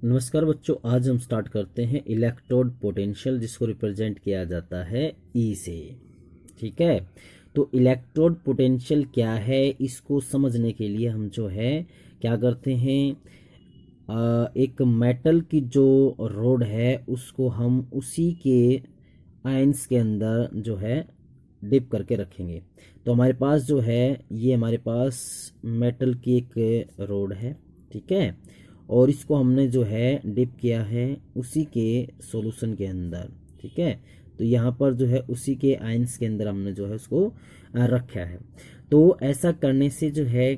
नमस्कार बच्चों, आज हम स्टार्ट करते हैं इलेक्ट्रोड पोटेंशियल, जिसको रिप्रेजेंट किया जाता है ई से। ठीक है, तो इलेक्ट्रोड पोटेंशियल क्या है, इसको समझने के लिए हम जो है क्या करते हैं, एक मेटल की जो रोड है उसको हम उसी के आयंस के अंदर जो है डिप करके रखेंगे। तो हमारे पास जो है ये हमारे पास मेटल की एक रोड है। ठीक है, और इसको हमने जो है डिप किया है उसी के सॉल्यूशन के अंदर। ठीक है, तो यहाँ पर जो है उसी के आयंस के अंदर हमने जो है उसको रखा है। तो ऐसा करने से जो है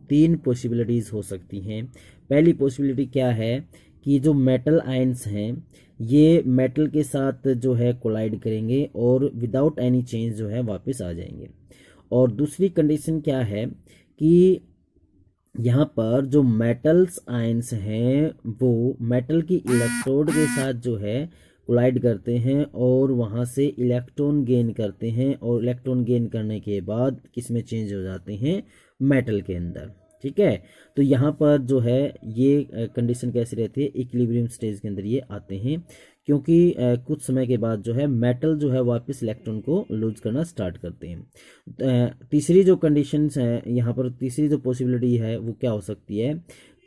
तीन पॉसिबिलिटीज़ हो सकती हैं। पहली पॉसिबिलिटी क्या है कि जो मेटल आयंस हैं ये मेटल के साथ जो है कोलाइड करेंगे और विदाउट एनी चेंज जो है वापस आ जाएंगे। और दूसरी कंडीशन क्या है कि यहाँ पर जो मेटल्स आयंस हैं वो मेटल की इलेक्ट्रोड के साथ जो है कोलाइड करते हैं और वहाँ से इलेक्ट्रॉन गेन करते हैं, और इलेक्ट्रॉन गेन करने के बाद किस में चेंज हो जाते हैं, मेटल के अंदर। ठीक है, तो यहाँ पर जो है ये कंडीशन कैसी रहती है, इक्विलिब्रियम स्टेज के अंदर ये आते हैं, क्योंकि कुछ समय के बाद जो है मेटल जो है वापस इलेक्ट्रॉन को लूज करना स्टार्ट करते हैं। तीसरी जो कंडीशंस है यहाँ पर, तीसरी जो पॉसिबिलिटी है वो क्या हो सकती है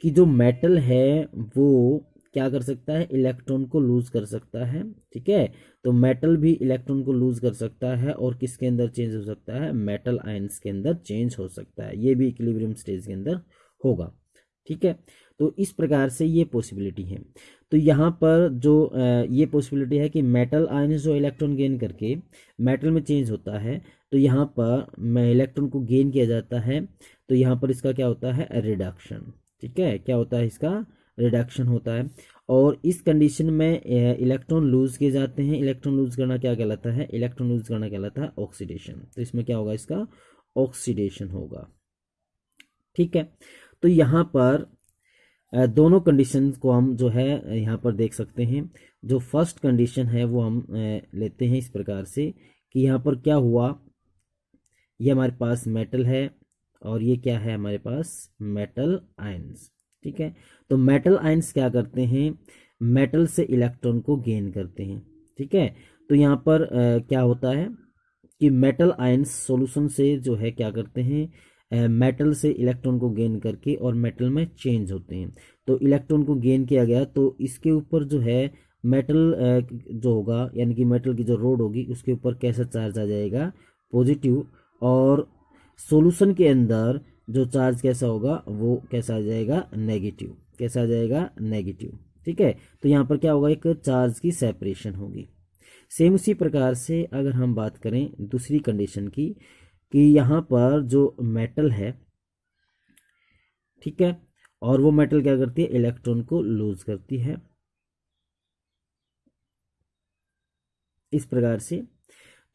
कि जो मेटल है वो क्या कर सकता है, इलेक्ट्रॉन को लूज कर सकता है। ठीक है, तो मेटल भी इलेक्ट्रॉन को लूज कर सकता है और किसके अंदर चेंज हो सकता है, मेटल आयंस के अंदर चेंज हो सकता है। ये भी इक्विलिब्रियम स्टेज के अंदर होगा। ठीक है, तो इस प्रकार से ये पॉसिबिलिटी है। तो यहाँ पर जो ये पॉसिबिलिटी है कि मेटल आयन जो इलेक्ट्रॉन गेन करके मेटल में चेंज होता है, तो यहाँ पर इलेक्ट्रॉन को गेन किया जाता है, तो यहाँ पर इसका क्या होता है, रिडक्शन। ठीक है, क्या होता है, इसका रिडक्शन होता है। और इस कंडीशन में इलेक्ट्रॉन लूज किए जाते हैं। इलेक्ट्रॉन लूज करना क्या कहलाता है, इलेक्ट्रॉन लूज करना कहलाता है ऑक्सीडेशन। तो इसमें क्या होगा, इसका ऑक्सीडेशन होगा। ठीक है, तो यहाँ पर दोनों कंडीशन को हम जो है यहाँ पर देख सकते हैं। जो फर्स्ट कंडीशन है वो हम लेते हैं इस प्रकार से कि यहाँ पर क्या हुआ, ये हमारे पास मेटल है और ये क्या है, हमारे पास मेटल आयंस। ठीक है, तो मेटल आयंस क्या करते हैं, मेटल से इलेक्ट्रॉन को गेन करते हैं। ठीक है, तो यहाँ पर क्या होता है कि मेटल आयंस सॉल्यूशन से जो है क्या करते हैं, मेटल से इलेक्ट्रॉन को गेन करके और मेटल में चेंज होते हैं। तो इलेक्ट्रॉन को गेन किया गया तो इसके ऊपर जो है मेटल जो होगा, यानी कि मेटल की जो रोड होगी उसके ऊपर कैसा चार्ज आ जाएगा, पॉजिटिव। और सॉल्यूशन के अंदर जो चार्ज कैसा होगा, वो कैसा आ जाएगा, नेगेटिव। कैसा आ जाएगा, नेगेटिव। ठीक है, तो यहाँ पर क्या होगा, एक चार्ज की सेपरेशन होगी। सेम उसी प्रकार से अगर हम बात करें दूसरी कंडीशन की कि यहाँ पर जो मेटल है, ठीक है, और वो मेटल क्या करती है, इलेक्ट्रॉन को लूज करती है इस प्रकार से।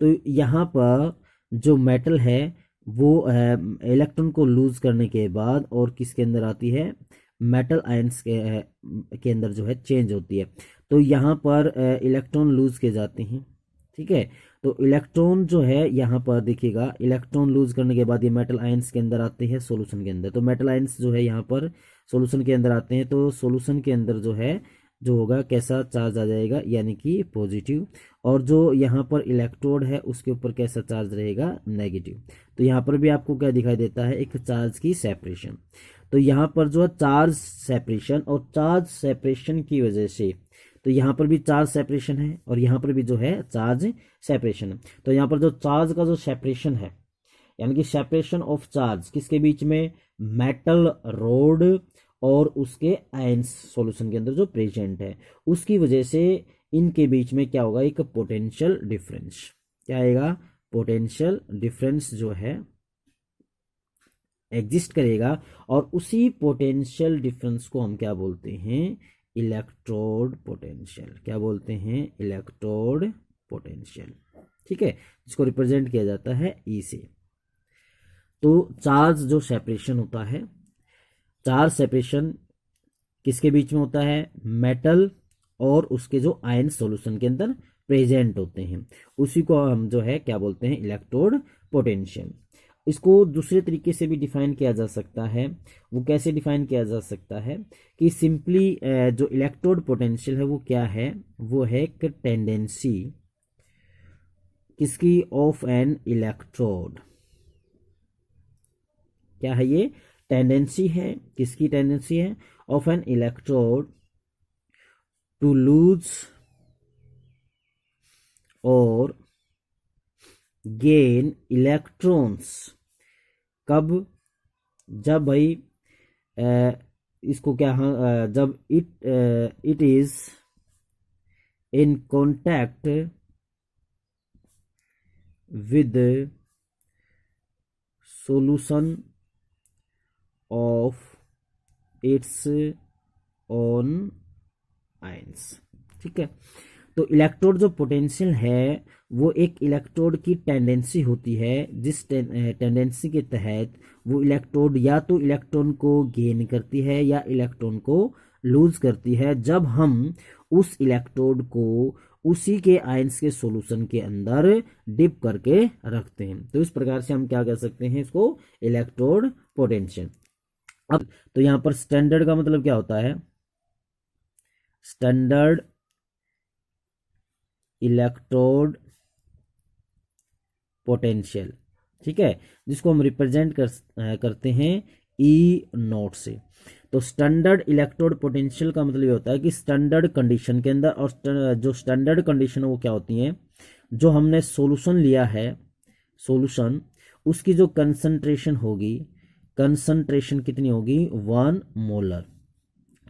तो यहाँ पर जो मेटल है वो इलेक्ट्रॉन को लूज करने के बाद और किसके अंदर आती है, मेटल आयंस के अंदर जो है चेंज होती है। तो यहाँ पर इलेक्ट्रॉन लूज के जाते हैं। ठीक है, तो इलेक्ट्रॉन जो है यहाँ पर देखिएगा, इलेक्ट्रॉन लूज करने के बाद ये मेटल आयंस के अंदर आते हैं सॉल्यूशन के अंदर। तो मेटल आयंस जो है यहाँ पर सॉल्यूशन के अंदर आते हैं, तो सॉल्यूशन के अंदर जो है जो होगा कैसा चार्ज आ जाएगा, यानी कि पॉजिटिव। और जो यहाँ पर इलेक्ट्रोड है उसके ऊपर कैसा चार्ज रहेगा, नेगेटिव। तो यहाँ पर भी आपको क्या दिखाई देता है, एक चार्ज की सेपरेशन। तो यहाँ पर जो है चार्ज सेपरेशन, और चार्ज सेपरेशन की वजह से तो यहाँ पर भी चार्ज सेपरेशन है और यहाँ पर भी जो है चार्ज सेपरेशन है। तो यहाँ पर जो चार्ज का जो सेपरेशन है, यानी कि सेपरेशन ऑफ चार्ज किसके बीच में, मेटल रोड और उसके आयंस सॉल्यूशन के अंदर जो प्रेजेंट है, उसकी वजह से इनके बीच में क्या होगा, एक पोटेंशियल डिफरेंस। क्या आएगा, पोटेंशियल डिफरेंस जो है एग्जिस्ट करेगा। और उसी पोटेंशियल डिफरेंस को हम क्या बोलते हैं, इलेक्ट्रोड पोटेंशियल। क्या बोलते हैं, इलेक्ट्रोड पोटेंशियल। ठीक है, जिसको रिप्रेजेंट किया जाता है ई से। तो चार्ज जो सेपरेशन होता है, चार्ज सेपरेशन किसके बीच में होता है, मेटल और उसके जो आयन सॉल्यूशन के अंदर प्रेजेंट होते हैं, उसी को हम जो है क्या बोलते हैं, इलेक्ट्रोड पोटेंशियल। इसको दूसरे तरीके से भी डिफाइन किया जा सकता है। वो कैसे डिफाइन किया जा सकता है कि सिंपली जो इलेक्ट्रोड पोटेंशियल है वो क्या है, वो है कि टेंडेंसी किसकी, ऑफ एन इलेक्ट्रोड। क्या है ये, टेंडेंसी है, किसकी टेंडेंसी है, of an electrode to lose और गेन इलेक्ट्रॉन्स। कब, जब भाई इसको क्या, हाँ, जब it is in contact with solution of its own ions। ठीक है, तो इलेक्ट्रोड जो पोटेंशियल है वो एक इलेक्ट्रोड की टेंडेंसी होती है, जिस टेंडेंसी के तहत वो इलेक्ट्रोड या तो इलेक्ट्रॉन को गेन करती है या इलेक्ट्रॉन को लूज करती है, जब हम उस इलेक्ट्रोड को उसी के आयंस के सॉल्यूशन के अंदर डिप करके रखते हैं। तो इस प्रकार से हम क्या कर सकते हैं इसको, इलेक्ट्रोड पोटेंशियल। अब तो यहां पर स्टैंडर्ड का मतलब क्या होता है, स्टैंडर्ड इलेक्ट्रोड पोटेंशियल। ठीक है, जिसको हम रिप्रेजेंट करते हैं ई नोट से। तो स्टैंडर्ड इलेक्ट्रोड पोटेंशियल का मतलब ये होता है कि स्टैंडर्ड कंडीशन के अंदर, और जो स्टैंडर्ड कंडीशन है वो क्या होती हैं, जो हमने सॉल्यूशन लिया है, सॉल्यूशन उसकी जो कंसंट्रेशन होगी, कंसंट्रेशन कितनी होगी, 1 मोलर।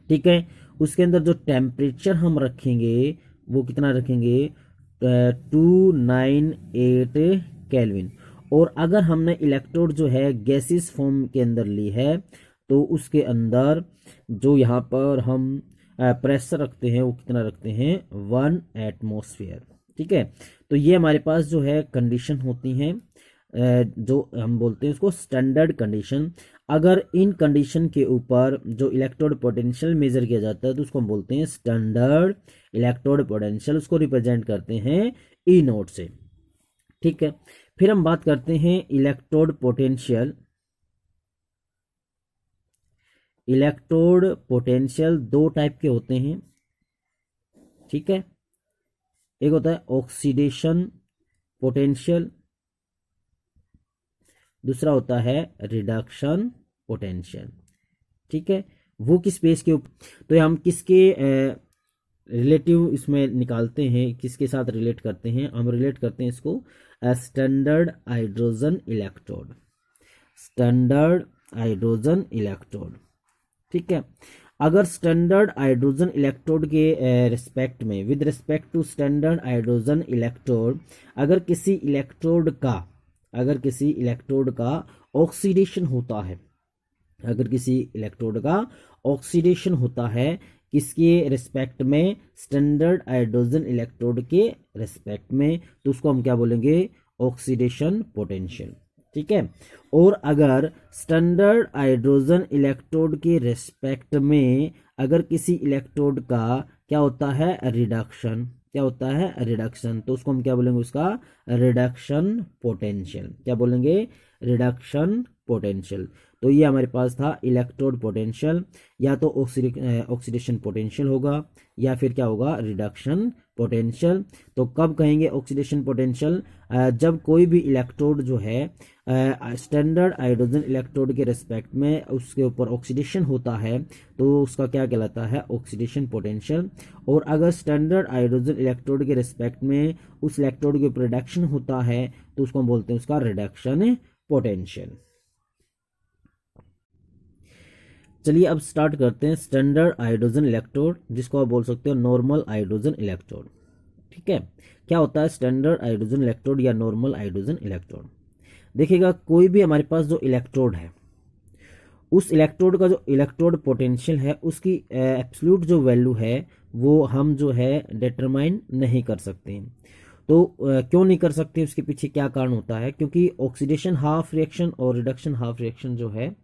ठीक है, उसके अंदर जो टेम्परेचर हम रखेंगे वो कितना रखेंगे, 298 केल्विन। और अगर हमने इलेक्ट्रोड जो है गैसियस फॉर्म के अंदर ली है तो उसके अंदर जो यहाँ पर हम प्रेशर रखते हैं वो कितना रखते हैं, 1 एटमॉस्फेयर। ठीक है, तो ये हमारे पास जो है कंडीशन होती हैं, जो हम बोलते हैं उसको स्टैंडर्ड कंडीशन। अगर इन कंडीशन के ऊपर जो इलेक्ट्रोड पोटेंशियल मेजर किया जाता है तो उसको हम बोलते हैं स्टैंडर्ड इलेक्ट्रोड पोटेंशियल, उसको रिप्रेजेंट करते हैं ई नोट से। ठीक है, फिर हम बात करते हैं इलेक्ट्रोड पोटेंशियल। इलेक्ट्रोड पोटेंशियल दो टाइप के होते हैं। ठीक है, एक होता है ऑक्सीडेशन पोटेंशियल, दूसरा होता है रिडक्शन पोटेंशियल। ठीक है, वो किस बेस के ऊपर, तो हम किसके रिलेटिव इसमें निकालते हैं, किसके साथ रिलेट करते हैं, हम रिलेट करते हैं इसको standard hydrogen electrode, standard hydrogen electrode. ठीक है, अगर स्टैंडर्ड हाइड्रोजन इलेक्ट्रोड के रिस्पेक्ट में, with respect to standard hydrogen electrode, अगर किसी इलेक्ट्रोड का ऑक्सीडेशन होता है, अगर किसी इलेक्ट्रोड का ऑक्सीडेशन होता है किसके रिस्पेक्ट में, स्टैंडर्ड हाइड्रोजन इलेक्ट्रोड के रिस्पेक्ट में, तो उसको हम क्या बोलेंगे, ऑक्सीडेशन पोटेंशियल। ठीक है, और अगर स्टैंडर्ड हाइड्रोजन इलेक्ट्रोड के रिस्पेक्ट में अगर किसी इलेक्ट्रोड का क्या होता है, रिडक्शन, क्या होता है, रिडक्शन, तो उसको हम क्या बोलेंगे, उसका रिडक्शन पोटेंशियल। क्या बोलेंगे, रिडक्शन पोटेंशियल। तो ये हमारे पास था इलेक्ट्रोड पोटेंशियल, या तो ऑक्सीडेशन पोटेंशियल होगा या फिर क्या होगा, रिडक्शन पोटेंशियल। तो कब कहेंगे ऑक्सीडेशन पोटेंशियल, जब कोई भी इलेक्ट्रोड जो है स्टैंडर्ड हाइड्रोजन इलेक्ट्रोड के रिस्पेक्ट में उसके ऊपर ऑक्सीडेशन होता है तो उसका क्या कहलाता है, ऑक्सीडेशन पोटेंशियल। और अगर स्टैंडर्ड हाइड्रोजन इलेक्ट्रोड के रिस्पेक्ट में उस इलेक्ट्रोड के ऊपर रिडक्शन होता है तो उसको हम बोलते हैं उसका रिडक्शन पोटेंशियल। चलिए अब स्टार्ट करते हैं स्टैंडर्ड हाइड्रोजन इलेक्ट्रोड, जिसको आप बोल सकते हो नॉर्मल हाइड्रोजन इलेक्ट्रोड। ठीक है, क्या होता है स्टैंडर्ड हाइड्रोजन इलेक्ट्रोड या नॉर्मल हाइड्रोजन इलेक्ट्रोड। देखिएगा, कोई भी हमारे पास जो इलेक्ट्रोड है, उस इलेक्ट्रोड का जो इलेक्ट्रोड पोटेंशियल है उसकी एब्सोल्यूट जो वैल्यू है वो हम जो है डिटरमाइन नहीं कर सकते। तो क्यों नहीं कर सकते, उसके पीछे क्या कारण होता है, क्योंकि ऑक्सीडेशन हाफ रिएक्शन और रिडक्शन हाफ रिएक्शन जो है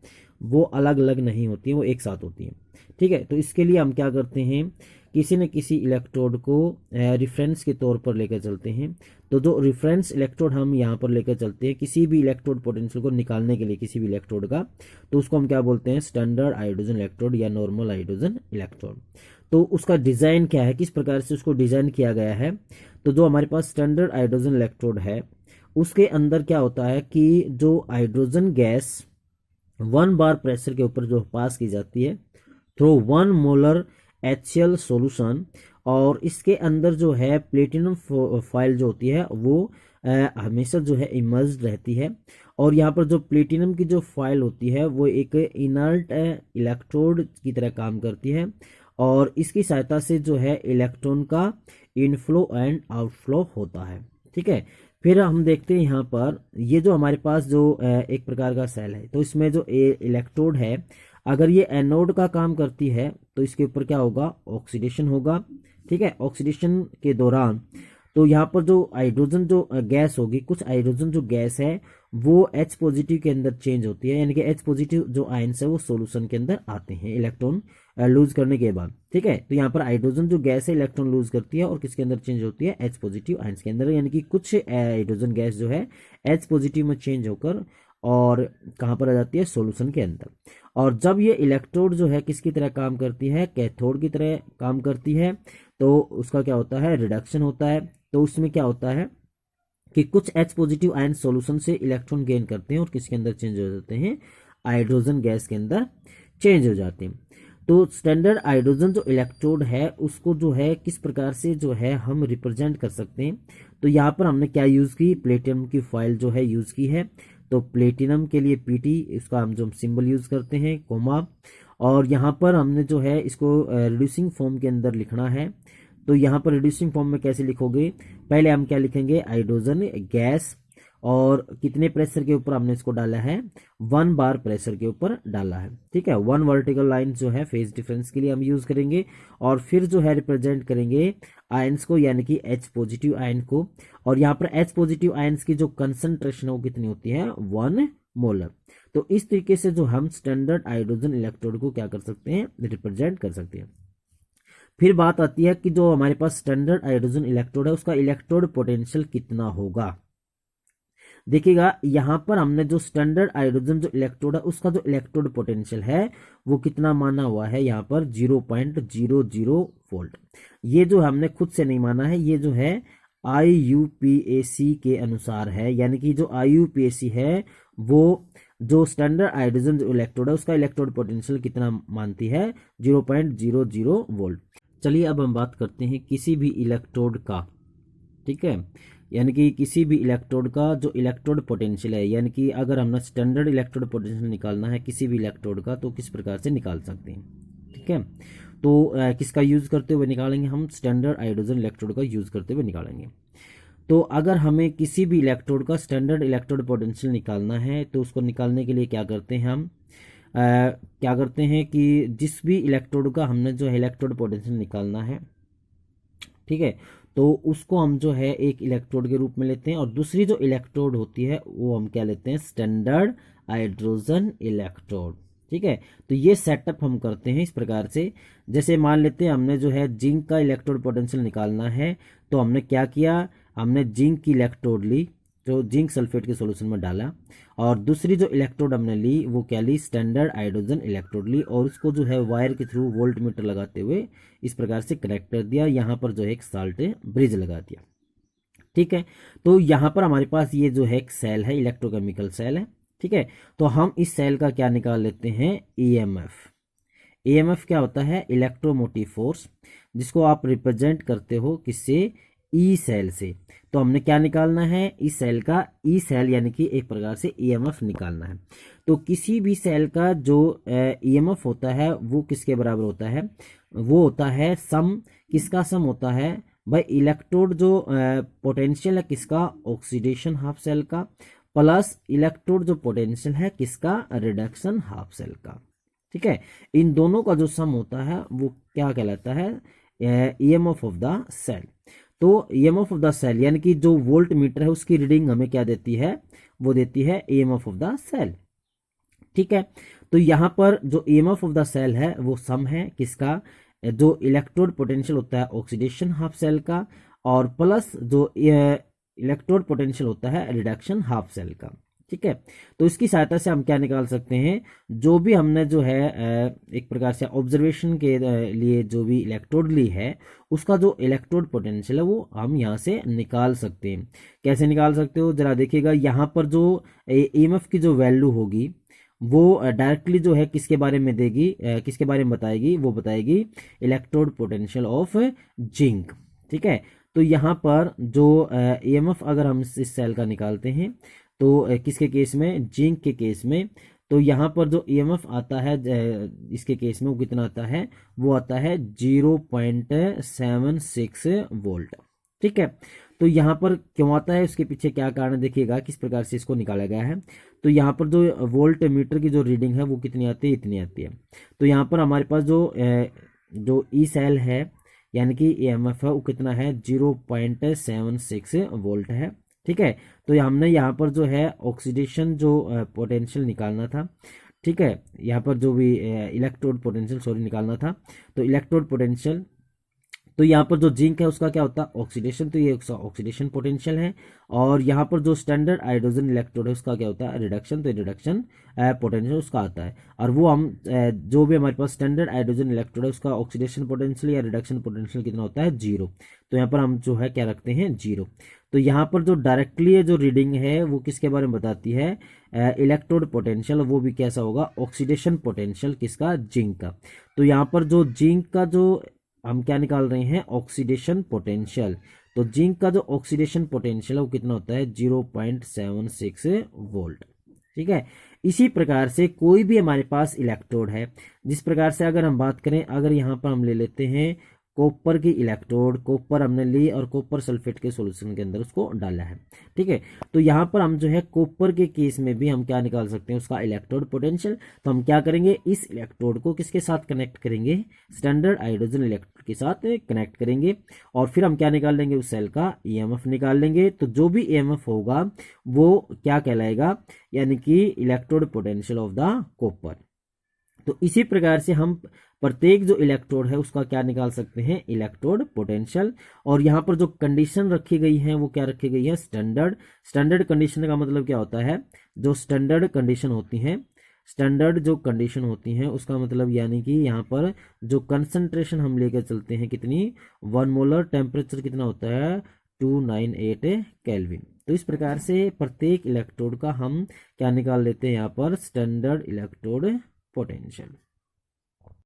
वो अलग अलग नहीं होती है, वो एक साथ होती है। ठीक है, तो इसके लिए हम क्या करते हैं किसी न किसी इलेक्ट्रोड को रेफरेंस के तौर पर लेकर चलते हैं। तो जो रेफरेंस इलेक्ट्रोड हम यहाँ पर लेकर चलते हैं किसी भी इलेक्ट्रोड पोटेंशियल को निकालने के लिए किसी भी इलेक्ट्रोड का, तो उसको हम क्या बोलते हैं, स्टैंडर्ड हाइड्रोजन इलेक्ट्रोड या नॉर्मल हाइड्रोजन इलेक्ट्रोड। तो उसका डिज़ाइन क्या है, किस प्रकार से उसको डिज़ाइन किया गया है। तो जो हमारे पास स्टैंडर्ड हाइड्रोजन इलेक्ट्रोड है उसके अंदर क्या होता है कि जो हाइड्रोजन गैस 1 बार प्रेशर के ऊपर जो पास की जाती है थ्रू 1 मोलर HCl सॉल्यूशन, और इसके अंदर जो है प्लेटिनम फॉइल जो होती है वो हमेशा जो है इमर्ज्ड रहती है। और यहाँ पर जो प्लेटिनम की जो फॉइल होती है वो एक इनर्ट इलेक्ट्रोड की तरह काम करती है, और इसकी सहायता से जो है इलेक्ट्रॉन का इनफ्लो एंड आउटफ्लो होता है। ठीक है, फिर हम देखते हैं यहाँ पर ये जो हमारे पास जो एक प्रकार का सेल है, तो इसमें जो इलेक्ट्रोड है अगर ये एनोड का काम करती है तो इसके ऊपर क्या होगा, ऑक्सीडेशन होगा। ठीक है, ऑक्सीडेशन के दौरान तो यहाँ पर जो हाइड्रोजन जो गैस होगी, कुछ हाइड्रोजन जो गैस है वो H पॉजिटिव के अंदर चेंज होती है, यानी कि H पॉजिटिव जो आयंस है वो सोल्यूशन के अंदर आते हैं इलेक्ट्रॉन लूज करने के बाद। ठीक है, तो यहाँ पर हाइड्रोजन जो गैस है इलेक्ट्रॉन लूज करती है और किसके अंदर चेंज होती है, H पॉजिटिव आयंस के अंदर, यानी कि कुछ हाइड्रोजन गैस जो है H पॉजिटिव में चेंज होकर और कहाँ पर आ जाती है, सोल्यूशन के अंदर। और जब ये इलेक्ट्रोड जो है किसकी तरह काम करती है, कैथोड की तरह काम करती है, तो उसका क्या होता है, रिडक्शन होता है। तो उसमें क्या होता है कि कुछ H पॉजिटिव आयन सॉल्यूशन से इलेक्ट्रॉन गेन करते हैं और किसके अंदर चेंज हो जाते हैं, हाइड्रोजन गैस के अंदर चेंज हो जाते हैं। तो स्टैंडर्ड हाइड्रोजन जो इलेक्ट्रोड है उसको जो है किस प्रकार से जो है हम रिप्रेजेंट कर सकते हैं। तो यहाँ पर हमने क्या यूज़ की, प्लेटिनम की फॉइल जो है यूज़ की है। तो प्लेटिनम के लिए PT, इसका हम जो सिंबल यूज़ करते हैं कोमा, और यहाँ पर हमने जो है इसको रिड्यूसिंग फॉर्म के अंदर लिखना है। तो यहाँ पर रिड्यूसिंग फॉर्म में कैसे लिखोगे, पहले हम क्या लिखेंगे, हाइड्रोजन गैस, और कितने प्रेशर के ऊपर हमने इसको डाला है, 1 बार प्रेशर के ऊपर डाला है। ठीक है, 1 वर्टिकल लाइन जो है फेज डिफरेंस के लिए हम यूज करेंगे, और फिर जो है रिप्रेजेंट करेंगे आयंस को, यानी कि H पॉजिटिव आयन को। और यहाँ पर H पॉजिटिव आयंस की जो कंसंट्रेशन है वो कितनी होती है, 1 मोलर। तो इस तरीके से जो हम स्टैंडर्ड हाइड्रोजन इलेक्ट्रोड को क्या कर सकते हैं, रिप्रेजेंट कर सकते हैं। फिर बात आती है कि जो हमारे पास स्टैंडर्ड हाइड्रोजन इलेक्ट्रोड है उसका इलेक्ट्रोड पोटेंशियल कितना होगा। देखिएगा यहाँ पर हमने जो स्टैंडर्ड हाइड्रोजन जो इलेक्ट्रोड है उसका जो इलेक्ट्रोड पोटेंशियल है वो कितना माना हुआ है, यहाँ पर 0.00 वोल्ट। ये जो हमने खुद से नहीं माना है, ये जो है IUPAC के अनुसार है, यानी कि जो IUPAC है वो जो स्टैंडर्ड हाइड्रोजन जो इलेक्ट्रोड है उसका इलेक्ट्रोड पोटेंशियल कितना मानती है, 0.00 वोल्ट। चलिए अब हम बात करते हैं किसी भी इलेक्ट्रोड का। ठीक है, यानी कि किसी भी इलेक्ट्रोड का जो इलेक्ट्रोड पोटेंशियल है, यानी कि अगर हमने स्टैंडर्ड इलेक्ट्रोड पोटेंशियल निकालना है किसी भी इलेक्ट्रोड का तो किस प्रकार से निकाल सकते हैं। ठीक है, तो किसका यूज़ करते हुए निकालेंगे, हम स्टैंडर्ड हाइड्रोजन इलेक्ट्रोड का यूज़ करते हुए निकालेंगे। तो अगर हमें किसी भी इलेक्ट्रोड का स्टैंडर्ड इलेक्ट्रोड पोटेंशियल निकालना है तो उसको निकालने के लिए क्या करते हैं हम, क्या करते हैं कि जिस भी इलेक्ट्रोड का हमने जो है इलेक्ट्रोड पोटेंशियल निकालना है, ठीक है, तो उसको हम जो है एक इलेक्ट्रोड के रूप में लेते हैं, और दूसरी जो इलेक्ट्रोड होती है वो हम क्या लेते हैं, स्टैंडर्ड हाइड्रोजन इलेक्ट्रोड। ठीक है, तो ये सेटअप हम करते हैं इस प्रकार से। जैसे मान लेते हैं हमने जो है जिंक का इलेक्ट्रोड पोटेंशियल निकालना है, तो हमने क्या किया, हमने जिंक की इलेक्ट्रोड ली, जो जिंक सल्फेट के सॉल्यूशन में डाला, और दूसरी जो इलेक्ट्रोड हमने ली वो क्या ली, स्टैंडर्ड हाइड्रोजन इलेक्ट्रोड ली, और उसको जो है वायर के थ्रू वोल्ट मीटर लगाते हुए इस प्रकार से कनेक्ट कर दिया, यहाँ पर जो है एक साल्ट ब्रिज लगा दिया। ठीक है, तो यहाँ पर हमारे पास ये जो है एक सेल है, इलेक्ट्रोकेमिकल सेल है। ठीक है, तो हम इस सेल का क्या निकाल लेते हैं, EMF क्या होता है, इलेक्ट्रोमोटिव फोर्स, जिसको आप रिप्रेजेंट करते हो किससे, ई सेल से। तो हमने क्या निकालना है, इस सेल का ई सेल, यानी कि एक प्रकार से EMF निकालना है। तो किसी भी सेल का जो EMF होता है वो किसके बराबर होता है, वो होता है सम, किसका सम होता है भाई, इलेक्ट्रोड जो पोटेंशियल है किसका, ऑक्सीडेशन हाफ सेल का, प्लस इलेक्ट्रोड जो पोटेंशियल है किसका, रिडक्शन हाफ सेल का। ठीक है, इन दोनों का जो सम होता है वो क्या कहलाता है, EMF ऑफ द सेल। तो EMF ऑफ द सेल यानी कि जो वोल्ट मीटर है उसकी रीडिंग हमें क्या देती है, वो देती है EMF ऑफ द सेल। ठीक है, तो यहाँ पर जो EMF ऑफ द सेल है वो सम है किसका, जो इलेक्ट्रोड पोटेंशियल होता है ऑक्सीडेशन हाफ सेल का, और प्लस जो इलेक्ट्रोड पोटेंशियल होता है रिडक्शन हाफ सेल का। ठीक है, तो इसकी सहायता से हम क्या निकाल सकते हैं, जो भी हमने जो है एक प्रकार से ऑब्जर्वेशन के लिए जो भी इलेक्ट्रोड ली है उसका जो इलेक्ट्रोड पोटेंशियल है वो हम यहाँ से निकाल सकते हैं। कैसे निकाल सकते हो, जरा देखिएगा, यहाँ पर जो ईएमएफ की जो वैल्यू होगी वो डायरेक्टली जो है किसके बारे में देगी, किसके बारे में बताएगी, वो बताएगी इलेक्ट्रोड पोटेंशियल ऑफ जिंक। ठीक है, तो यहाँ पर जो ईएमएफ अगर हम इस सेल का निकालते हैं तो किसके केस में, जिंक के केस में, तो यहाँ पर जो ईएमएफ आता है इसके केस में वो कितना आता है, वो आता है 0.76 वोल्ट। ठीक है, तो यहाँ पर क्यों आता है, उसके पीछे क्या कारण देखिएगा, किस प्रकार से इसको निकाला गया है। तो यहाँ पर जो वोल्ट मीटर की जो रीडिंग है वो कितनी आती है, इतनी आती है। तो यहाँ पर हमारे पास जो ई सेल है यानी कि ईएमएफ है वो कितना है, 0.76 वोल्ट है। ठीक है, तो हमने यहाँ पर जो है ऑक्सीडेशन जो पोटेंशियल निकालना था। ठीक है, यहाँ पर जो भी इलेक्ट्रोड पोटेंशियल सॉरी निकालना था, तो इलेक्ट्रोड पोटेंशियल, तो यहाँ पर जो जिंक है उसका क्या होता है ऑक्सीडेशन, तो ये उसका ऑक्सीडेशन पोटेंशियल है। और यहाँ पर जो स्टैंडर्ड हाइड्रोजन इलेक्ट्रोड है उसका क्या होता है रिडक्शन, तो रिडक्शन पोटेंशियल उसका आता है। और वो हम जो भी हमारे पास स्टैंडर्ड हाइड्रोजन इलेक्ट्रोड है उसका ऑक्सीडेशन पोटेंशियल या रिडक्शन पोटेंशियल कितना होता है, 0। तो यहाँ पर हम जो है क्या रखते हैं, 0। तो यहाँ पर जो डायरेक्टली जो रीडिंग है वो किसके बारे में बताती है, इलेक्ट्रोड पोटेंशियल, वो भी कैसा होगा, ऑक्सीडेशन पोटेंशियल किसका, जिंक का। तो यहाँ पर जो जिंक का जो हम क्या निकाल रहे हैं, ऑक्सीडेशन पोटेंशियल, तो जिंक का जो ऑक्सीडेशन पोटेंशियल है वो कितना होता है, 0.76 वोल्ट। ठीक है, इसी प्रकार से कोई भी हमारे पास इलेक्ट्रोड है, जिस प्रकार से अगर हम बात करें, अगर यहाँ पर हम ले लेते हैं कॉपर की इलेक्ट्रोड, कॉपर हमने ली और कॉपर सल्फेट के सॉल्यूशन के अंदर उसको डाला है। ठीक है, तो यहाँ पर हम जो है कॉपर के केस में भी हम क्या निकाल सकते हैं, उसका इलेक्ट्रोड पोटेंशियल। तो हम क्या करेंगे, इस इलेक्ट्रोड को किसके साथ कनेक्ट करेंगे, स्टैंडर्ड हाइड्रोजन इलेक्ट्रोड के साथ कनेक्ट करेंगे, और फिर हम क्या निकाल लेंगे, उस सेल का ईएमएफ निकाल लेंगे। तो जो भी ईएमएफ होगा वो क्या कहलाएगा, यानी कि electrode potential of the copper. तो इसी प्रकार से हम प्रत्येक जो इलेक्ट्रोड है उसका क्या निकाल सकते हैं, इलेक्ट्रोड पोटेंशियल। और यहाँ पर जो कंडीशन रखी गई है वो क्या रखी गई है, स्टैंडर्ड। स्टैंडर्ड कंडीशन का मतलब क्या होता है, जो स्टैंडर्ड कंडीशन होती हैं, स्टैंडर्ड जो कंडीशन होती हैं उसका मतलब यानी कि यहाँ पर जो कंसंट्रेशन हम लेकर चलते हैं कितनी, 1 मोलर, टेम्परेचर कितना होता है 298 केल्विन। तो इस प्रकार से प्रत्येक इलेक्ट्रोड का हम क्या निकाल लेते हैं यहाँ पर, स्टैंडर्ड इलेक्ट्रोड पोटेंशियल।